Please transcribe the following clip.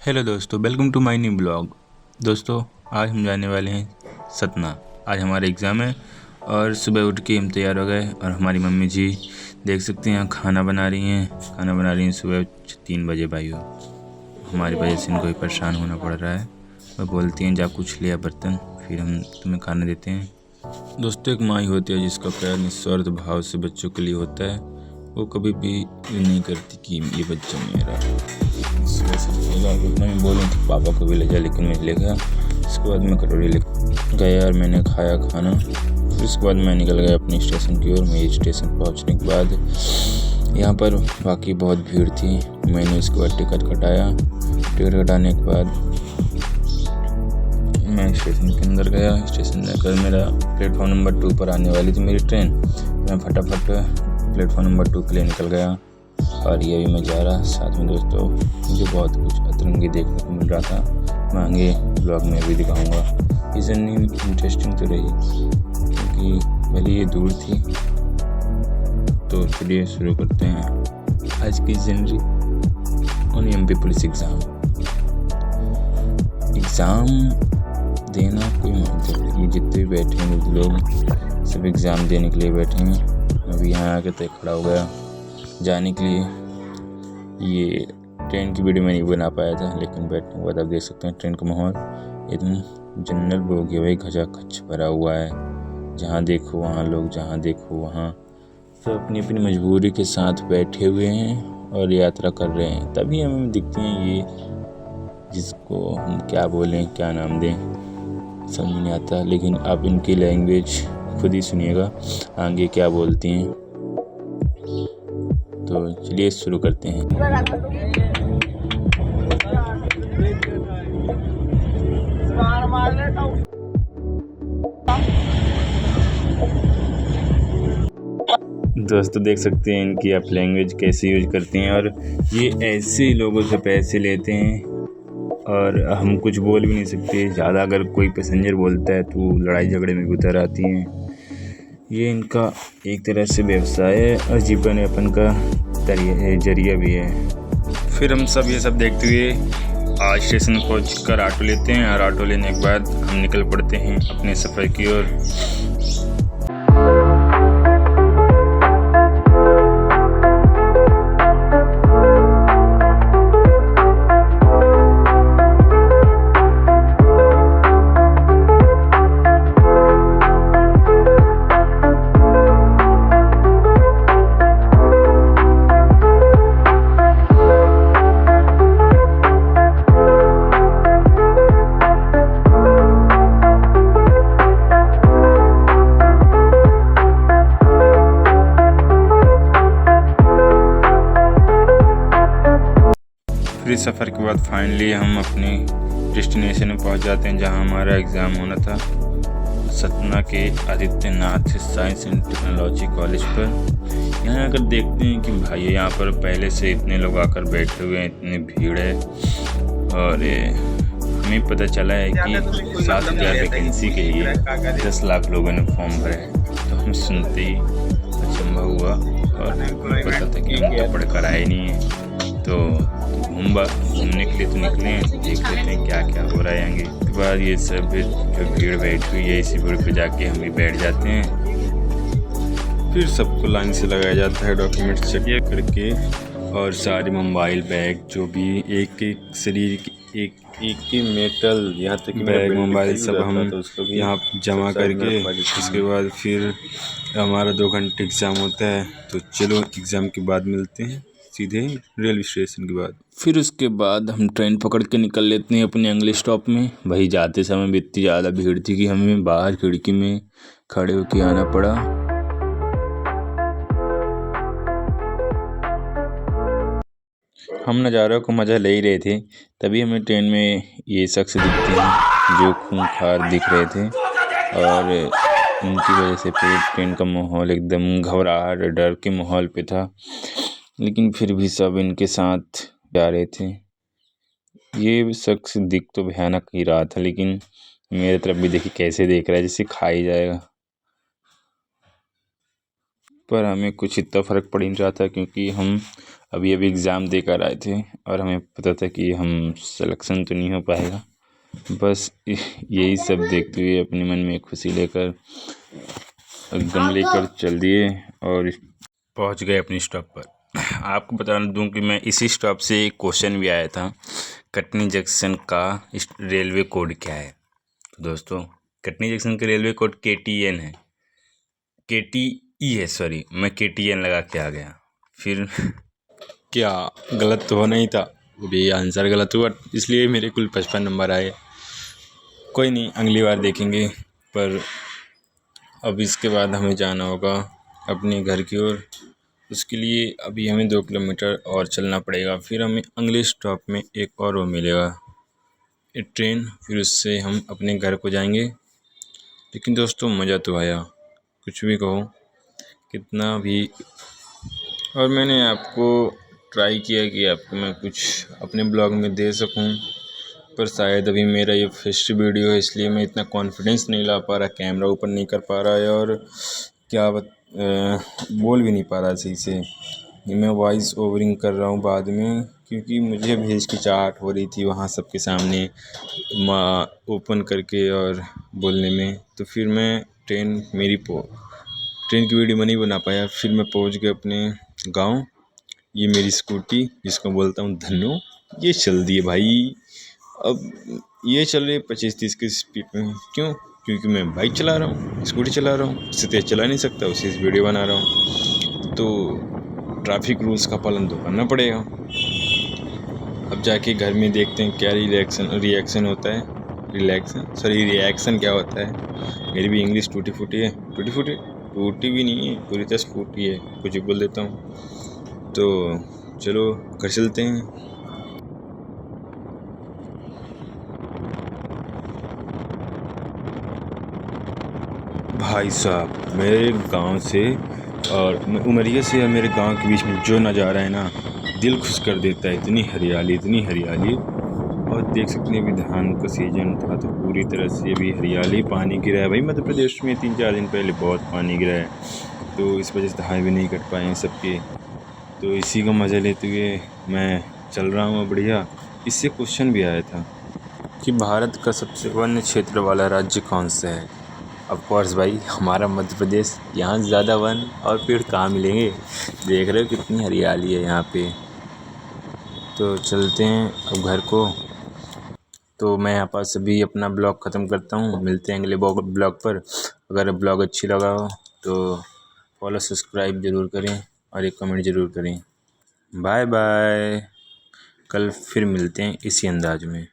Hello दोस्तों, welcome to my new blog. दोस्तों, आज हम जाने वाले हैं सतना। आज हमारा एग्ज़ाम है और सुबह उठ के हम तैयार हो गए और हमारी मम्मी जी देख सकते हैं खाना बना रही हैं सुबह 3 बजे। भाइयों, हमारी वजह से इनको भी परेशान होना पड़ रहा है। वह बोलती हैं जा कुछ लिया बर्तन, फिर हम तुम्हें खाना देते हैं। दोस्तों, एक माँ ही होती है जिसका प्यार निस्वार्थ भाव से बच्चों के लिए होता है। वो कभी भी नहीं करती कि ये बच्चा मेरा। इतना मैं बोलूँ कि पापा को भी ले जा, लेकिन मैं ले गया। इसके बाद मैं कटोरी ले गया और मैंने खाया खाना। फिर उसके बाद मैं निकल गया अपने स्टेशन की ओर। मेरे स्टेशन पहुंचने के बाद यहाँ पर बाकी बहुत भीड़ थी। मैंने उसके बाद टिकट कटाया। टिकट कटाने के बाद मैं स्टेशन के अंदर गया। स्टेशन जाकर मेरा प्लेटफॉर्म नंबर 2 पर आने वाली थी मेरी ट्रेन। मैं फटाफट प्लेटफॉर्म नंबर 2 के लिए निकल गया और ये भी मैं जा रहा। साथ में दोस्तों, मुझे बहुत कुछ अतरंगी देखने को मिल रहा था। मैं आगे ब्लॉग में भी दिखाऊंगा। ये जर्नी इंटरेस्टिंग तो रही क्योंकि भले ये दूर थी। तो चलिए शुरू करते हैं आज की journey on MP police exam देना। कोई मानते नहीं, ये जितने भी बैठे हैं लोग सब एग्ज़ाम देने के लिए बैठे हैं। अभी यहाँ आके तय खड़ा हो गया जाने के लिए। ये ट्रेन की वीडियो मैं नहीं बना पाया था, लेकिन बैठने के बाद आप देख सकते हैं ट्रेन का माहौल एकदम जनरल बोगी भाई खचाखच भरा हुआ है। जहाँ देखो वहाँ लोग, जहाँ देखो वहाँ सब अपनी अपनी मजबूरी के साथ बैठे हुए हैं और यात्रा कर रहे हैं। तभी हमें दिखती हैं ये, जिसको हम क्या बोलें, क्या नाम दें, समझ नहीं आता। लेकिन आप इनकी लैंग्वेज खुद ही सुनिएगा आगे क्या बोलती हैं। तो चलिए शुरू करते हैं। दोस्तों, देख सकते हैं इनकी आप लैंग्वेज कैसे यूज करते हैं और ये ऐसे लोगों से पैसे लेते हैं और हम कुछ बोल भी नहीं सकते। ज़्यादा अगर कोई पैसेंजर बोलता है तो लड़ाई झगड़े में भी उतर आती हैं। ये इनका एक तरह से व्यवसाय है और जीवन यापन का जरिया भी है। फिर हम सब ये सब देखते हुए आज स्टेशन पहुँच कर ऑटो लेते हैं और ऑटो लेने के बाद हम निकल पड़ते हैं अपने सफ़र की ओर। फिर सफ़र के बाद फाइनली हम अपने डेस्टिनेशन में पहुंच जाते हैं जहां हमारा एग्ज़ाम होना था, सतना के Adityanath science and technology college पर। यहाँ आकर देखते हैं कि भाई यहाँ पर पहले से इतने लोग आकर बैठे हुए हैं, इतनी भीड़ है और हमें पता चला है कि 7,000 वैकेंसी के लिए 10 लाख लोगों ने फॉर्म भरे हैं। तो हम सुनते ही अचंभा हुआ और पता था कि उनका पढ़कर आए नहीं है। तो घूमने के लिए तो निकले हैं, देख लेते हैं क्या क्या हो रहा है आगे। उसके बाद ये सब जो भीड़ बैठी हुई है, इसी भीड़ पे जाके हम भी बैठ जाते हैं। फिर सबको लाइन से लगाया जाता है डॉक्यूमेंट चेक करके और सारे मोबाइल बैग जो भी एक शरीर एक ही मेटल, यहाँ तक बैग मोबाइल सब हम यहाँ जमा करके उसके बाद फिर हमारा 2 घंटे एग्ज़ाम होता है। तो चलो एग्ज़ाम के बाद मिलते हैं सीधे रेलवे स्टेशन के बाद। फिर उसके बाद हम ट्रेन पकड़ के निकल लेते हैं अपने अगले स्टॉप में। वही जाते समय भी इतनी ज़्यादा भीड़ थी कि हमें बाहर खिड़की में खड़े होकर आना पड़ा। हम नज़ारों को मज़ा ले ही रहे थे, तभी हमें ट्रेन में ये शख्स दिखते हैं जो खूंखार दिख रहे थे और उनकी वजह से पूरे ट्रेन का माहौल एकदम घबराहट डर के माहौल पे था। लेकिन फिर भी सब इनके साथ जा रहे थे। ये शख्स दिख तो भयानक ही रहा था, लेकिन मेरे तरफ भी देखिए कैसे देख रहा है, जैसे खा ही जाएगा। पर हमें कुछ इतना फ़र्क पड़ नहीं रहा था क्योंकि हम अभी एग्ज़ाम देकर आए थे और हमें पता था कि हम सिलेक्शन तो नहीं हो पाएगा। बस यही सब देखते हुए अपने मन में खुशी लेकर एकदम लेकर चल दिए और पहुंच गए अपनी स्टॉप पर। आपको बता दूं कि मैं इसी स्टॉप से एक क्वेश्चन भी आया था, कटनी जंक्शन का रेलवे कोड क्या है। तो दोस्तों कटनी जंक्शन का रेलवे कोड KTN है, KTE है, सॉरी मैं KTN लगा के आ गया। फिर क्या गलत तो होना ही था, वो भी आंसर गलत हुआ, इसलिए मेरे कुल 55 नंबर आए। कोई नहीं, अगली बार देखेंगे। पर अब इसके बाद हमें जाना होगा अपने घर की ओर। उसके लिए अभी हमें 2 किलोमीटर और चलना पड़ेगा, फिर हमें अगले स्टॉप में एक और वो मिलेगा एक ट्रेन, फिर उससे हम अपने घर को जाएंगे। लेकिन दोस्तों मज़ा तो आया, कुछ भी कहो, कितना भी। और मैंने आपको ट्राई किया कि आपको मैं कुछ अपने ब्लॉग में दे सकूं, पर शायद अभी मेरा ये फर्स्ट वीडियो है, इसलिए मैं इतना कॉन्फिडेंस नहीं ला पा रहा, कैमरा ओपन नहीं कर पा रहा है और बोल भी नहीं पा रहा सही से। मैं वॉइस ओवरिंग कर रहा हूँ बाद में, क्योंकि मुझे भी हिचकिचाहट हो रही थी वहाँ सबके सामने ओपन करके और बोलने में। तो फिर मैं ट्रेन की वीडियो में नहीं बना पाया। फिर मैं पहुँच गया अपने गाँव। ये मेरी स्कूटी जिसको बोलता हूँ धन्नो, ये चल दी है भाई। अब ये चल रही है 25-30 की स्पीड में। क्यों? क्योंकि मैं बाइक चला रहा हूँ, स्कूटी चला रहा हूँ, इससे तेज़ चला नहीं सकता, उसी से वीडियो बना रहा हूँ। तो ट्रैफिक रूल्स का पालन तो करना पड़ेगा। अब जाके घर में देखते हैं क्या रिएक्शन होता है। रिएक्शन क्या होता है। मेरी भी इंग्लिश टूटी फूटी है, टूटी भी नहीं है, पूरी तरह फूटी है, कुछ भी बोल देता हूँ। तो चलो घर चलते हैं। भाई साहब, मेरे गांव से और उमरिया से और मेरे गांव के बीच में जो नज़ारा है ना, दिल खुश कर देता है। इतनी हरियाली। और देख सकते हैं अभी धान का सीजन था तो पूरी तरह से अभी हरियाली, पानी गिरा है भाई। मध्य प्रदेश में 3-4 दिन पहले बहुत पानी गिरा है, तो इस वजह से धान भी नहीं कट पाए हैं सबके। तो इसी का मज़ा लेते हुए मैं चल रहा हूँ बढ़िया। इससे क्वेश्चन भी आया था कि भारत का सबसे वन्य क्षेत्र वाला राज्य कौन सा है। ऑफ कोर्स भाई, हमारा मध्य प्रदेश। यहाँ ज़्यादा वन और पेड़ कहाँ मिलेंगे। देख रहे हो कितनी हरियाली है यहाँ पे। तो चलते हैं अब घर को। तो मैं यहाँ पर सभी अपना ब्लॉग ख़त्म करता हूँ। मिलते हैं अगले ब्लॉग पर। अगर ब्लॉग अच्छी लगा हो तो फॉलो सब्सक्राइब ज़रूर करें और एक कमेंट ज़रूर करें। बाय बाय, कल फिर मिलते हैं इसी अंदाज में।